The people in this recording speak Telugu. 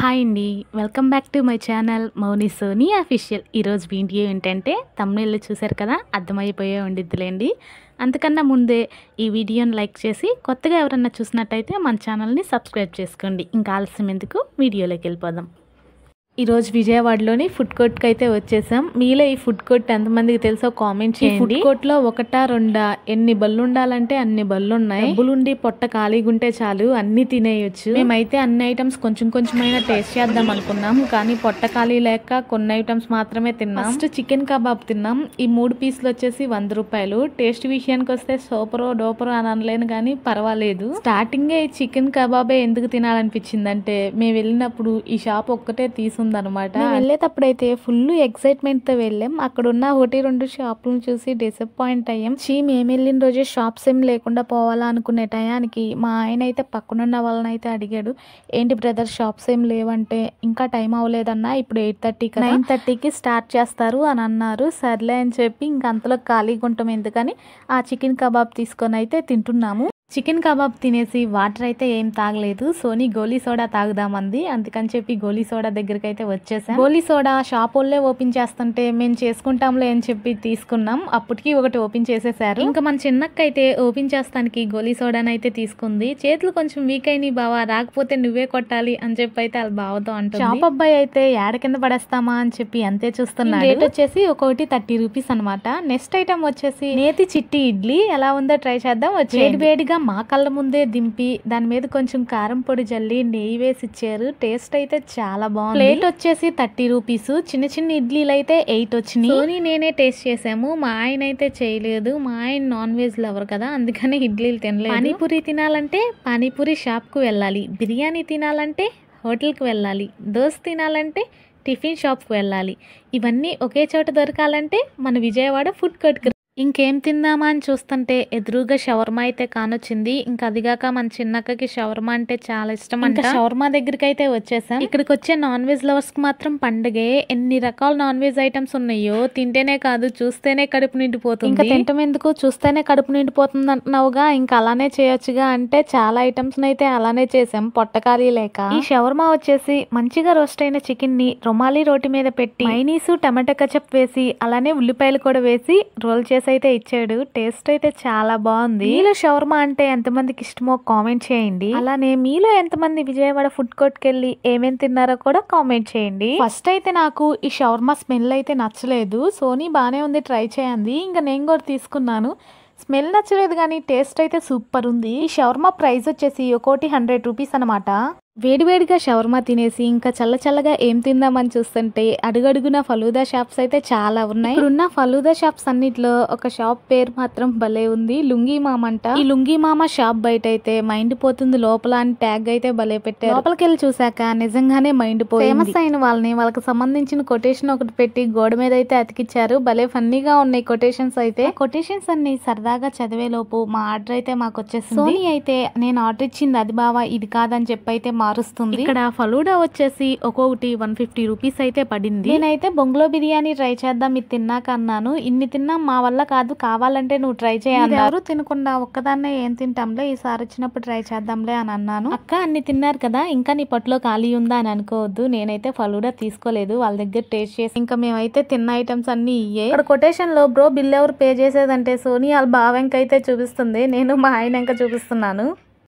హాయ్ అండి. Welcome back to my channel Mouni Soni official. ఈరోజు వీడియో ఏంటంటే తమ్ముళ్ళు చూశారు కదా, అర్థమైపోయే ఉండిద్దిలేండి. అంతకన్నా ముందే ఈ వీడియోని లైక్ చేసి కొత్తగా ఎవరన్నా చూసినట్టయితే మన ఛానల్ని సబ్స్క్రైబ్ చేసుకోండి. ఇంకా ఆలస్యం ఎందుకు, వీడియోలోకి వెళ్ళిపోదాం. ఈరోజు విజయవాడలోని ఫుడ్ కోర్ట్కి అయితే వచ్చేసాం. మీలో ఈ ఫుడ్ కోర్ట్ ఎంతమందికి తెలుసో కామెంట్ చేయండి. ఫుడ్ కోర్ట్లో ఒకటా రెండా ఎన్ని బళ్ళు ఉండాలంటే అన్ని బళ్ళు ఉన్నాయి. డబ్బులుండి పొట్ట ఖాళీగా ఉంటే చాలు అన్ని తినేయొచ్చు. మేమైతే అన్ని ఐటమ్స్ కొంచెం కొంచెమైనా టేస్ట్ చేద్దాం అనుకున్నాం, కానీ పొట్ట ఖాళీ లేక కొన్ని ఐటమ్స్ మాత్రమే తిన్నాం. ఫస్ట్ చికెన్ కబాబ్ తిన్నాం. ఈ 3 పీసులు వచ్చేసి 100 రూపాయలు. టేస్ట్ విషయానికి వస్తే సూపరో డోపరో అని అనలేను, కానీ పర్వాలేదు. స్టార్టింగే ఈ చికెన్ కబాబే ఎందుకు తినాలనిపించిందంటే, మేము వెళ్ళినప్పుడు ఈ షాప్ ఒక్కటే తీసుకుందనమాట. వెళ్ళేటప్పుడు అయితే ఫుల్ ఎక్సైట్మెంట్ తో వెళ్ళాం. అక్కడ ఉన్న 1-2 షాపులను చూసి డిసప్పాయింట్ అయ్యాం. మేము వెళ్ళిన రోజే షాప్స్ ఏం లేకుండా పోవాలా అనుకునే టయానికి మా ఆయన అయితే పక్కనున్న వాళ్ళని అయితే అడిగాడు, ఏంటి బ్రదర్ షాప్స్ ఏం లేవంటే, ఇంకా టైం అవ్వలేదన్నా, ఇప్పుడు 8:30 9:30కి స్టార్ట్ చేస్తారు అని అన్నారు. సర్లే అని చెప్పి ఇంకా అంతలో ఖాళీగా ఉంటాం ఎందుకని ఆ చికెన్ కబాబ్ తీసుకొని అయితే తింటున్నాము. చికెన్ కబాబ్ తినేసి వాటర్ అయితే ఏం తాగలేదు. సోనీ గోలీ సోడా తాగుదామంది, అందుకని చెప్పి గోలీ సోడా దగ్గరికి అయితే వచ్చేసాం. గోలీ సోడా షాప్ వాళ్ళే ఓపెన్ చేస్తుంటే మేము చేసుకుంటాంలే అని చెప్పి తీసుకున్నాం. అప్పటికి ఒకటి ఓపెన్ చేసేసారు. ఇంకా మన చిన్నక్క అయితే ఓపెన్ చేస్తానికి గోలీ సోడాని అయితే తీసుకుంది. చేతులు కొంచెం వీక్ అయినాయి బావా, రాకపోతే నువ్వే కొట్టాలి అని చెప్పి అయితే వాళ్ళ బావతో అంటుంది. షాప్ అబ్బాయి అయితే ఏడ కింద పడేస్తామా అని చెప్పి అంతే చూస్తున్నాడు. రేట్ వచ్చేసి ఒక్కొక్కటి 30 రూపీస్ అనమాట. నెక్స్ట్ ఐటమ్ వచ్చేసి నేతి చిట్టి ఇడ్లీ. ఎలా ఉందో ట్రై చేద్దాం. వేడి వేడిగా మా కళ్ళ ముందే దింపి దాని మీద కొంచెం కారం పొడి జల్లి నెయ్యి వేసి ఇచ్చారు. టేస్ట్ అయితే చాలా బాగుంది. ప్లేట్ వచ్చేసి 30 రూపీస్. చిన్న చిన్న ఇడ్లీలు అయితే 8 వచ్చినాయి. సోనీ నేనే టేస్ట్ చేసాము, మా ఆయన అయితే చేయలేదు. మా ఆయన నాన్ వెజ్ లవర్ కదా, అందుకని ఇడ్లీలు తినలేదు. పానీపూరి తినాలంటే పానీపూరి షాప్ కు వెళ్ళాలి, బిర్యానీ తినాలంటే హోటల్కి వెళ్ళాలి, దోశ తినాలంటే టిఫిన్ షాప్కి వెళ్ళాలి. ఇవన్నీ ఒకే చోట దొరకాలంటే మన విజయవాడ ఫుడ్ కోర్ట్కి. ఇంకేం తిందామా అని చూస్తుంటే ఎదురుగా షవర్మా అయితే కానొచ్చింది. ఇంకా అదిగాక మన చిన్నక్కకి షవర్మా అంటే చాలా ఇష్టం అంట. షవర్మా దగ్గరికి అయితే వచ్చేసాం. ఇక్కడికి వచ్చే నాన్ వెజ్ లవర్స్ కి మాత్రం పండగే. ఎన్ని రకాల నాన్ వెజ్ ఐటమ్స్ ఉన్నాయో, తింటేనే కాదు చూస్తేనే కడుపు నిండిపోతుంది. ఇంకా తింటం ఎందుకు, చూస్తేనే కడుపు నిండిపోతుంది అంటున్నావుగా, ఇంకా అలానే చేయొచ్చుగా అంటే చాలా ఐటమ్స్ అయితే అలానే చేసాం పొట్టకారీ లేక. ఈ షవర్మా వచ్చేసి మంచిగా రోస్ట్ అయిన చికెన్ ని రుమాలి రోటి మీద పెట్టి మైనీసు టమాటా కచప్ వేసి అలానే ఉల్లిపాయలు కూడా వేసి రోల్ చేసి అయితే ఇచ్చాడు. టేస్ట్ అయితే చాలా బాగుంది. మీలో షవర్మా అంటే ఎంతమందికి ఇష్టమో కామెంట్ చేయండి. అలానే మీలో ఎంతమంది విజయవాడ ఫుడ్ కోర్ట్ కి వెళ్ళి ఏమేమి తిన్నారో కూడా కామెంట్ చేయండి. ఫస్ట్ అయితే నాకు ఈ షవర్మా స్మెల్ అయితే నచ్చలేదు. సోనీ బానే ఉంది ట్రై చేయండి, ఇంకా నేను కూడా తీసుకున్నాను. స్మెల్ నచ్చలేదు కానీ టేస్ట్ అయితే సూపర్ ఉంది. ఈ షవర్మా ప్రైస్ వచ్చేసి ఒక్కోటి 100 రూపీస్ అనమాట. వేడివేడిగా షవర్మా తినేసి ఇంకా చల్లచల్లగా ఏం తిందామని చూస్తుంటే అడుగడుగున ఫలూదా షాప్స్ అయితే చాలా ఉన్నాయి. ఇప్పుడున్న ఫలూదా షాప్స్ అన్నిట్లో ఒక షాప్ పేరు మాత్రం భలే ఉంది, లుంగీ మామ అంట. ఈ లుంగీ మామ షాప్ బయట అయితే మైండ్ పోతుంది లోపల అని ట్యాగ్ అయితే భలే పెట్టారు. లోపలికి వెళ్ళి చూసాక నిజంగానే మైండ్ పోయింది. ఫేమస్ అయిన వాళ్ళకి సంబంధించిన కొటేషన్ ఒకటి పెట్టి గోడ మీద అయితే అతికిచ్చారు. భలే ఫన్నీగా ఉన్నాయి కొటేషన్స్ అయితే. కొటేషన్స్ అన్ని సరదాగా చదివే లోపు మా ఆర్డర్ అయితే మాకు వచ్చేసింది. సోనీ అయితే నేను ఆర్డర్ ఇచ్చింది అది బావా ఇది కాదని చెప్పి అయితే మారుస్తుంది. ఇక్కడ ఫలూడా వచ్చేసి ఒక్కొక్కటి 150 రూపీస్ అయితే పడింది. నేనైతే బొంగులో బిర్యానీ ట్రై చేద్దాం ఇది తిన్నాక అన్నాను. ఇన్ని తిన్నా మా వల్ల కాదు, కావాలంటే నువ్వు ట్రై చేయాలి. ఎవరు తినకుండా ఒక్కదాన్నే ఏం తింటాంలే, ఈసారి వచ్చినప్పుడు ట్రై చేద్దాంలే అని అన్నాను. అక్క అన్ని తిన్నారు కదా, ఇంకా నీ పొట్టలో ఖాళీ ఉందా అని అనుకోవద్దు. నేనైతే ఫలూడా తీసుకోలేదు, వాళ్ళ దగ్గర టేస్ట్ చేసి ఇంకా మేమైతే తిన్న ఐటమ్స్ అన్ని ఇయ్యే. ఇక్కడ కొటేషన్ లో బ్రో బిల్ ఎవరు పే చేసేదంటే సోనీ వాళ్ళ బావెంకైతే చూపిస్తుంది, నేను మా ఆయన ఇంకా చూపిస్తున్నాను.